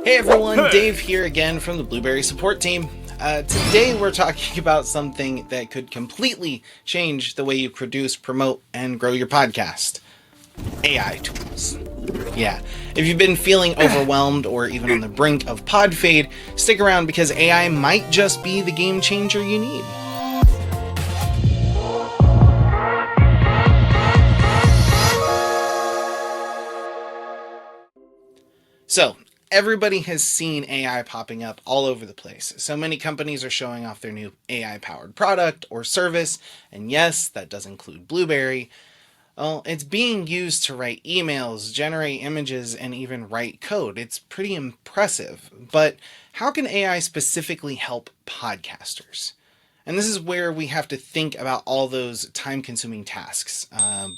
Hey everyone, Dave here again from the Blubrry support team. Today we're talking about something that could completely change the way you produce, promote, and grow your podcast. AI tools. Yeah, if you've been feeling overwhelmed or even on the brink of pod fade, stick around because AI might just be the game changer you need. So, everybody has seen AI popping up all over the place. So many companies are showing off their new AI-powered product or service, and yes, that does include Blubrry. Well, it's being used to write emails, generate images, and even write code. It's pretty impressive. But how can AI specifically help podcasters? And this is where we have to think about all those time-consuming tasks.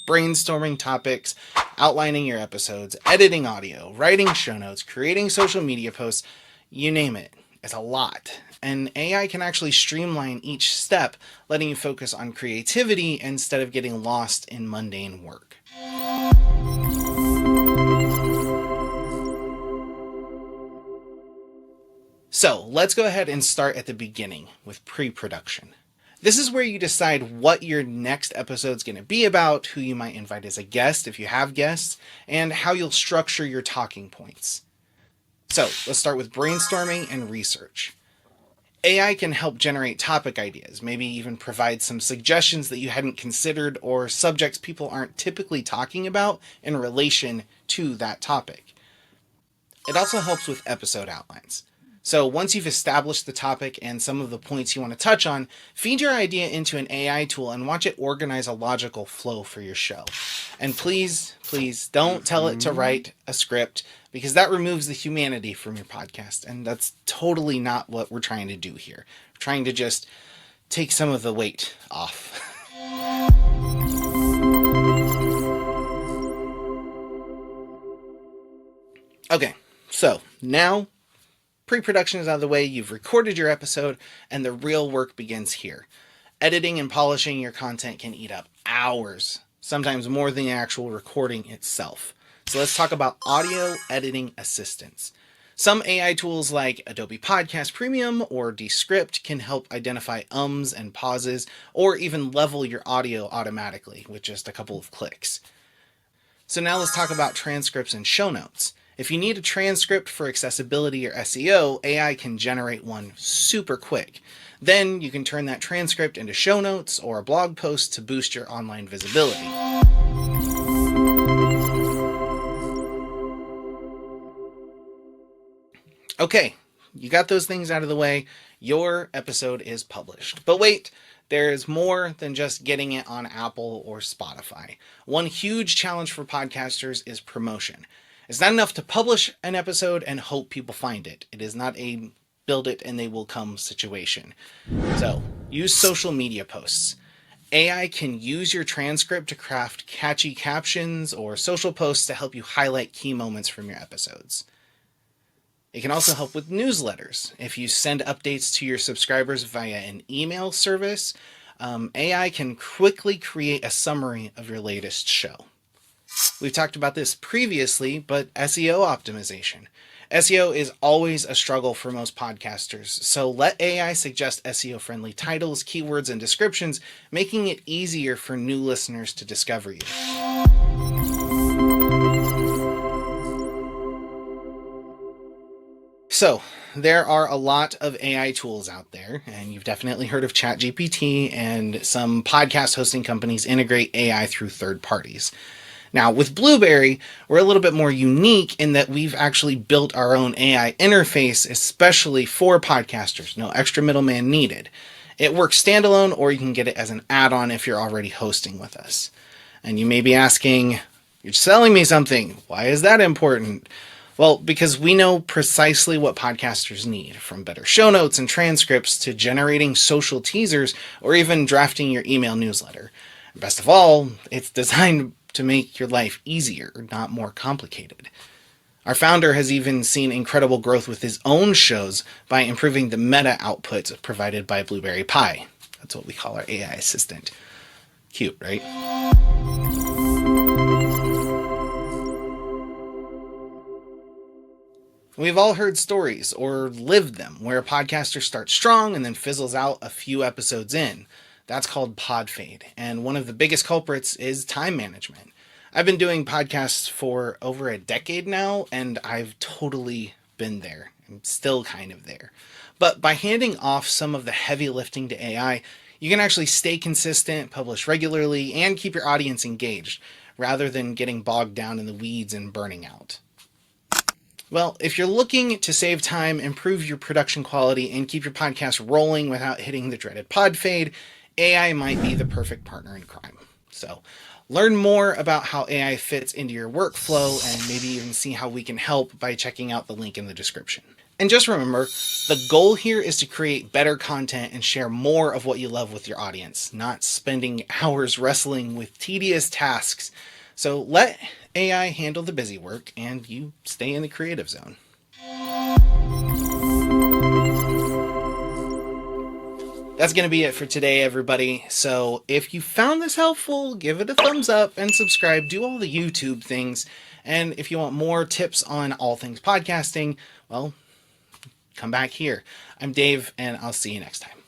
Brainstorming topics, outlining your episodes, editing audio, writing show notes, creating social media posts, you name it. It's a lot. And AI can actually streamline each step, letting you focus on creativity instead of getting lost in mundane work. So let's go ahead and start at the beginning with pre-production. This is where you decide what your next episode's going to be about, who you might invite as a guest if you have guests, and how you'll structure your talking points. So let's start with brainstorming and research. AI can help generate topic ideas, maybe even provide some suggestions that you hadn't considered or subjects people aren't typically talking about in relation to that topic. It also helps with episode outlines. So once you've established the topic and some of the points you want to touch on, feed your idea into an AI tool and watch it organize a logical flow for your show. And please don't tell it to write a script because that removes the humanity from your podcast. And that's totally not what we're trying to do here. We're trying to just take some of the weight off. Okay, so now pre-production is out of the way, you've recorded your episode, and the real work begins here. Editing and polishing your content can eat up hours, sometimes more than the actual recording itself. So let's talk about audio editing assistance. Some AI tools like Adobe Podcast Premium or Descript can help identify ums and pauses, or even level your audio automatically with just a couple of clicks. So now let's talk about transcripts and show notes. If you need a transcript for accessibility or SEO, AI can generate one super quick. Then you can turn that transcript into show notes or a blog post to boost your online visibility. Okay, you got those things out of the way. Your episode is published. But wait, there is more than just getting it on Apple or Spotify. One huge challenge for podcasters is promotion. It's not enough to publish an episode and hope people find it. It is not a build it and they will come situation. So use social media posts. AI can use your transcript to craft catchy captions or social posts to help you highlight key moments from your episodes. It can also help with newsletters. If you send updates to your subscribers via an email service, AI can quickly create a summary of your latest show. We've talked about this previously, but SEO optimization. SEO is always a struggle for most podcasters, so let AI suggest SEO-friendly titles, keywords, and descriptions, making it easier for new listeners to discover you. So, there are a lot of AI tools out there, and you've definitely heard of ChatGPT, and some podcast hosting companies integrate AI through third parties. Now, with Blubrry, we're a little bit more unique in that we've actually built our own AI interface, especially for podcasters. No extra middleman needed. It works standalone, or you can get it as an add-on if you're already hosting with us. And you may be asking, you're selling me something. Why is that important? Well, because we know precisely what podcasters need, from better show notes and transcripts to generating social teasers or even drafting your email newsletter. Best of all, it's designed to make your life easier, not more complicated. Our founder has even seen incredible growth with his own shows by improving the meta output provided by Blubrry Pie. That's what we call our AI assistant. Cute, right? We've all heard stories or lived them where a podcaster starts strong and then fizzles out a few episodes in. That's called pod fade. And one of the biggest culprits is time management. I've been doing podcasts for over a decade now, and I've totally been there. I'm still kind of there. But by handing off some of the heavy lifting to AI, you can actually stay consistent, publish regularly, and keep your audience engaged, rather than getting bogged down in the weeds and burning out. Well, if you're looking to save time, improve your production quality, and keep your podcast rolling without hitting the dreaded pod fade, AI might be the perfect partner in crime. So, learn more about how AI fits into your workflow and maybe even see how we can help by checking out the link in the description. And just remember, the goal here is to create better content and share more of what you love with your audience, not spending hours wrestling with tedious tasks. So let AI handle the busy work and you stay in the creative zone. That's going to be it for today, everybody. So if you found this helpful, give it a thumbs up and subscribe. Do all the YouTube things. And if you want more tips on all things podcasting, well, come back here. I'm Dave, and I'll see you next time.